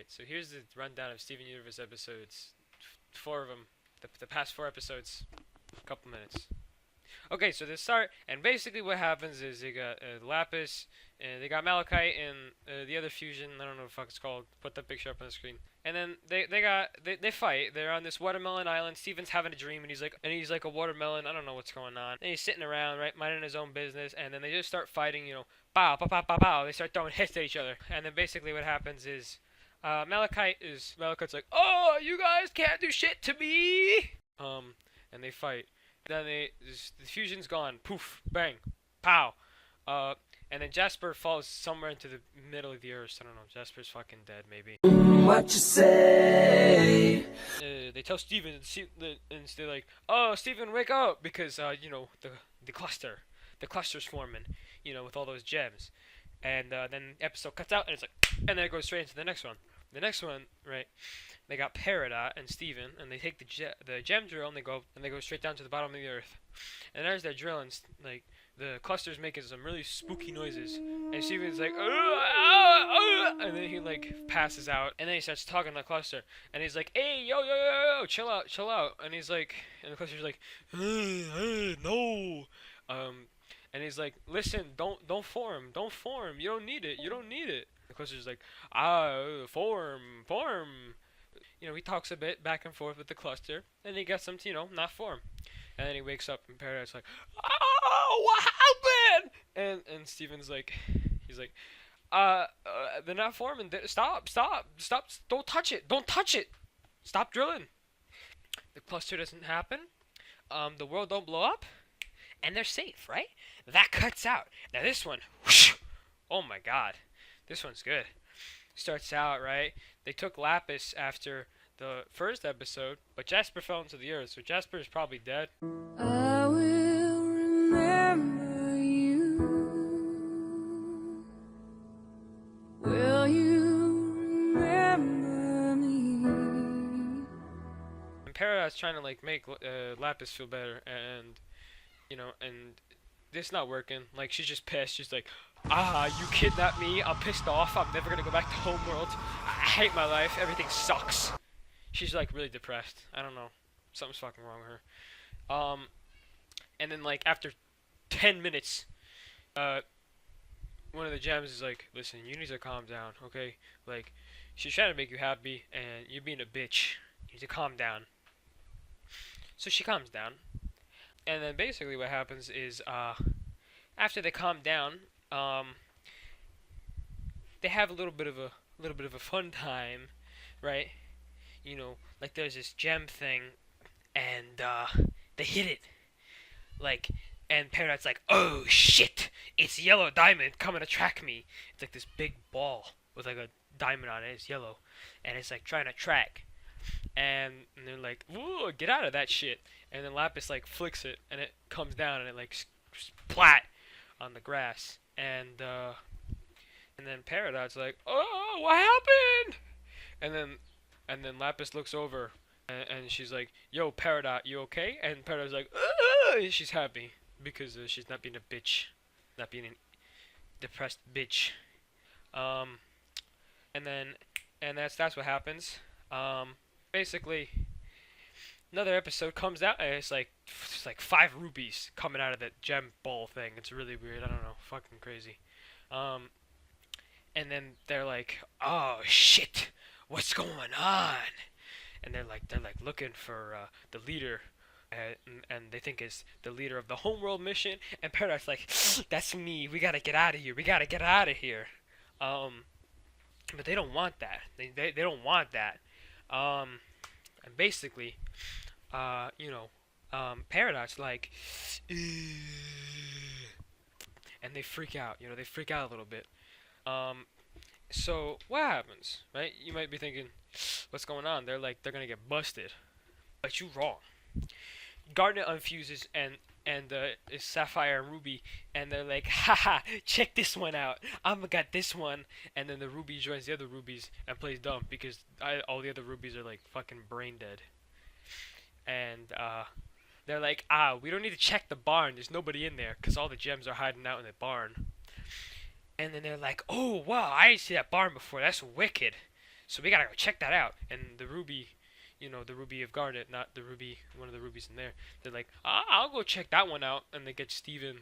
Alright, so here's the rundown of Steven Universe episodes. Four of them. The past four episodes. A couple minutes. Okay, so they start, and basically what happens is they got Lapis, and they got Malachite, and the other fusion, I don't know what the fuck it's called. Put that picture up on the screen. And then they fight. They're on this watermelon island. Steven's having a dream, and he's like a watermelon. I don't know what's going on. And he's sitting around, right, minding his own business, and then they just start fighting. Pow, pow, pow, pow, pow. They start throwing hits at each other, and then basically what happens is, Malachite's like, oh, you guys can't do shit to me. And they fight. Then the fusion's gone. Poof, bang, pow. And then Jasper falls somewhere into the middle of the earth. I don't know. Jasper's fucking dead, maybe. What you say? They tell Steven, and they're like, "Oh, Steven, wake up!" Because the cluster's forming, with all those gems. And then the episode cuts out, and it's like, and then it goes straight into the next one. The next one, right? They got Peridot and Steven, and they take the Gemdrill, and they go straight down to the bottom of the earth. And as they're drilling, like, the cluster's making some really spooky noises, and Steven's like, and then he like passes out, and then he starts talking to the cluster, and he's like, hey, yo, chill out, and he's like, and the cluster's like, no, and he's like, listen, don't form, you don't need it. The cluster's like, form. He talks a bit back and forth with the cluster, and he gets them to, not form. And then he wakes up in paradise like, oh, what happened? And Steven's like, he's like, they're not forming. Stop, don't touch it. Stop drilling. The cluster doesn't happen. The world don't blow up. And they're safe, right? That cuts out. Now this one, whoosh, oh my god. This one's good. Starts out, right? They took Lapis after the first episode, but Jasper fell into the earth, so Jasper is probably dead. I will remember you. Will you remember me? And Paradise trying to like make Lapis feel better, and and this not working. Like, she's just pissed. She's like, you kidnapped me. I'm pissed off. I'm never gonna go back to homeworld. I hate my life. Everything sucks. She's like really depressed. I don't know. Something's fucking wrong with her. And then like after 10 minutes, one of the gems is like, listen, you need to calm down, okay? Like, she's trying to make you happy, and you're being a bitch. You need to calm down. So she calms down. And then basically what happens is, after they calm down, they have a little bit of a fun time, right? Like there's this gem thing, and they hit it, like, and Paradite's like, oh shit, it's yellow diamond coming to track me. It's like this big ball with like a diamond on it. It's yellow, and it's like trying to track, and they're like, whoa, get out of that shit. And then Lapis like flicks it, and it comes down, and it like splat on the grass, and then Paradite's like, oh, what happened? And then Lapis looks over, and she's like, yo, Peridot, you okay? And Peridot's like, she's happy because she's not being a bitch, not being a depressed bitch. And that's what happens. Basically, another episode comes out, and it's like 5 rubies coming out of that gem ball thing. It's really weird. I don't know, fucking crazy. And then they're like, oh shit, what's going on? And they're like looking for the leader, and they think it's the leader of the homeworld mission. And Paradise like, that's me. We gotta get out of here. But they don't want that. They don't want that. And basically, Paradise like, and they freak out. They freak out a little bit. So what happens, right? You might be thinking, what's going on? They're gonna get busted, but you're wrong. Garnet unfuses and it's Sapphire and Ruby, and they're like, haha, check this one out. I'ma got this one. And then the Ruby joins the other Rubies and plays dumb because all the other Rubies are like fucking brain dead. And they're like, we don't need to check the barn. There's nobody in there because all the gems are hiding out in the barn. And then they're like, oh wow, I didn't see that barn before. That's wicked. So we gotta go check that out. And the Ruby, the Ruby of Garnet, not the Ruby, one of the Rubies in there. They're like, I'll go check that one out. And they get Steven.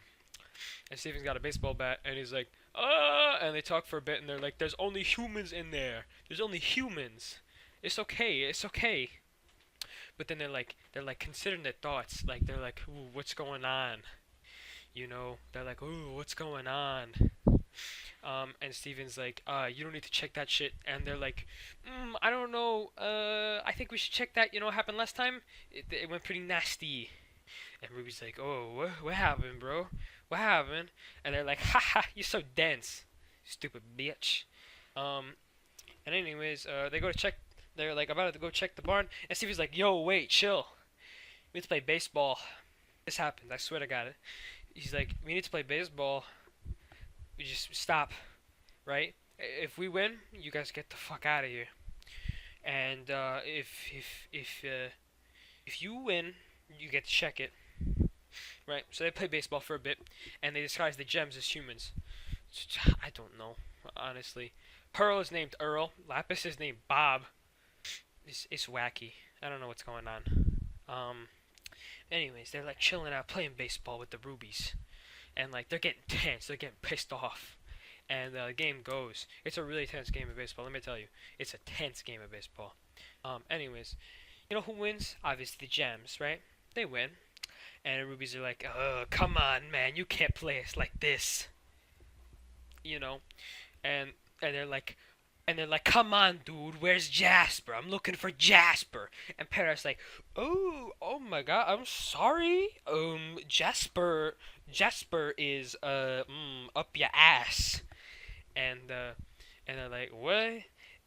And Steven's got a baseball bat. And he's like, and they talk for a bit. And they're like, there's only humans in there. There's only humans. It's okay. It's okay. But then they're like considering their thoughts. Like, they're like, ooh, what's going on? They're like, ooh, what's going on? And Steven's like, you don't need to check that shit. And they're like, I don't know. I think we should check that. You know what happened last time? It went pretty nasty. And Ruby's like, oh, what happened, bro? What happened? And they're like, haha, you're so dense, stupid bitch. And anyways, they go to check. They're like about to go check the barn. And Steven's like, yo, wait, chill. We need to play baseball. This happened. I swear to God. He's like, we need to play baseball. We just stop, right? If we win, you guys get the fuck out of here. And if you win, you get to check it, right? So they play baseball for a bit, and they disguise the gems as humans. I don't know, honestly. Pearl is named Earl. Lapis is named Bob. It's wacky. I don't know what's going on. Anyways, they're like chilling out, playing baseball with the Rubies. And like they're getting tense, they're getting pissed off, and the game goes. It's a really tense game of baseball. Let me tell you, it's a tense game of baseball. Anyways, you know who wins? Obviously the Gems, right? They win, and the Rubies are like, come on, man, you can't play us like this, and they're like. And they're like, come on, dude, where's Jasper? I'm looking for Jasper. And Paradise like, oh my God, I'm sorry. Jasper is, up your ass. And they're like, what?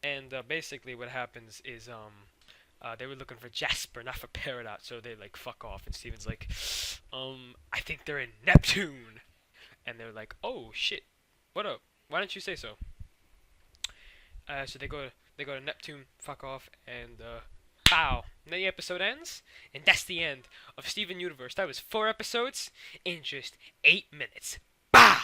And, basically what happens is, they were looking for Jasper, not for Peridot, so they, like, fuck off. And Steven's like, I think they're in Neptune. And they're like, oh, shit, what up? Why didn't you say so? So they go to Neptune, fuck off, and pow. And then the episode ends, and that's the end of Steven Universe. That was 4 episodes in just 8 minutes. Bow!